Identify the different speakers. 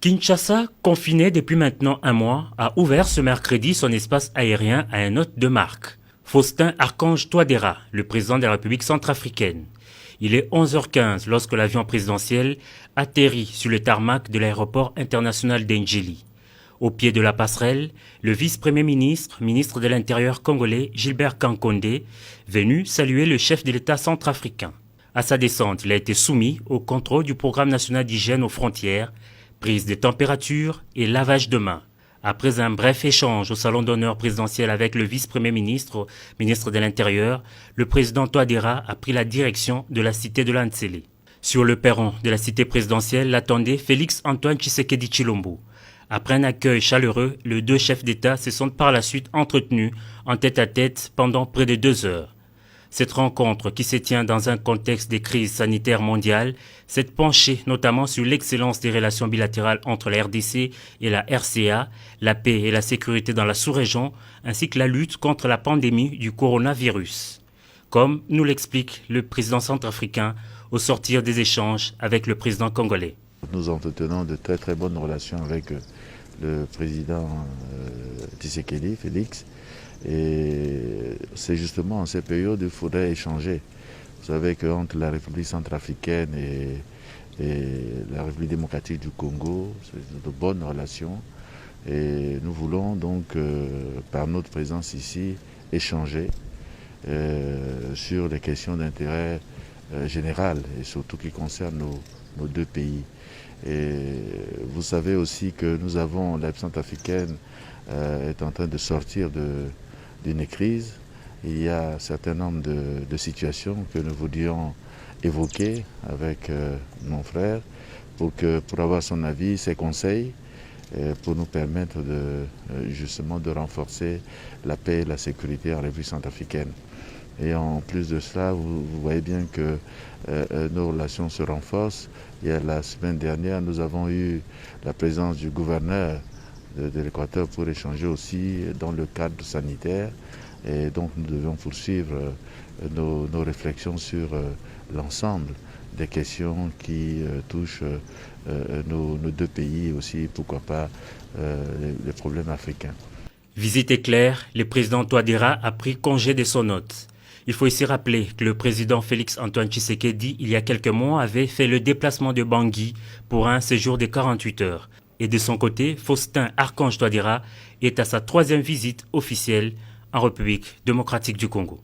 Speaker 1: Kinshasa, confiné depuis maintenant un mois, a ouvert ce mercredi son espace aérien à un hôte de marque, Faustin Archange Touadéra, le président de la République centrafricaine. Il est 11h15 lorsque l'avion présidentiel atterrit sur le tarmac de l'aéroport international d'Endjeli. Au pied de la passerelle, le vice-premier ministre, ministre de l'Intérieur congolais Gilbert Kankonde, venu saluer le chef de l'État centrafricain. À sa descente, il a été soumis au contrôle du programme national d'hygiène aux frontières, prise de température et lavage de mains. Après un bref échange au salon d'honneur présidentiel avec le vice-premier ministre, ministre de l'Intérieur, le président Touadéra a pris la direction de la cité de l'Antsélé. Sur le perron de la cité présidentielle l'attendait Félix-Antoine Tshisekedi Tshilombo. Après un accueil chaleureux, les deux chefs d'État se sont par la suite entretenus en tête-à-tête pendant près de 2 heures. Cette rencontre, qui se tient dans un contexte de crise sanitaire mondiale, s'est penchée notamment sur l'excellence des relations bilatérales entre la RDC et la RCA, la paix et la sécurité dans la sous-région, ainsi que la lutte contre la pandémie du coronavirus. Comme nous l'explique le président centrafricain au sortir des échanges avec le président congolais.
Speaker 2: Nous entretenons de très très bonnes relations avec le président Tshisekedi, Félix. Et c'est justement en ces périodes qu'il faudrait échanger. Vous savez qu'entre la République centrafricaine et la République démocratique du Congo, c'est de bonnes relations. Et nous voulons donc, par notre présence ici, échanger sur les questions d'intérêt général et surtout qui concernent nos deux pays. Et vous savez aussi que nous avons, la République centrafricaine est en train de sortir d'une crise. Il y a un certain nombre de situations que nous voulions évoquer avec mon frère pour avoir son avis, ses conseils, pour nous permettre justement de renforcer la paix et la sécurité en République centrafricaine. Et en plus de cela, vous voyez bien que nos relations se renforcent. La semaine dernière, nous avons eu la présence du gouverneur de l'Équateur pour échanger aussi dans le cadre sanitaire. Et donc nous devons poursuivre nos réflexions sur l'ensemble des questions qui touchent nos deux pays aussi, pourquoi pas les problèmes africains.
Speaker 1: Visite éclair, le président Touadéra a pris congé de son hôte. Il faut ici rappeler que le président Félix-Antoine Tshisekedi, il y a quelques mois, avait fait le déplacement de Bangui pour un séjour de 48 heures. Et de son côté, Faustin Archange Touadéra est à sa 3e visite officielle en République démocratique du Congo.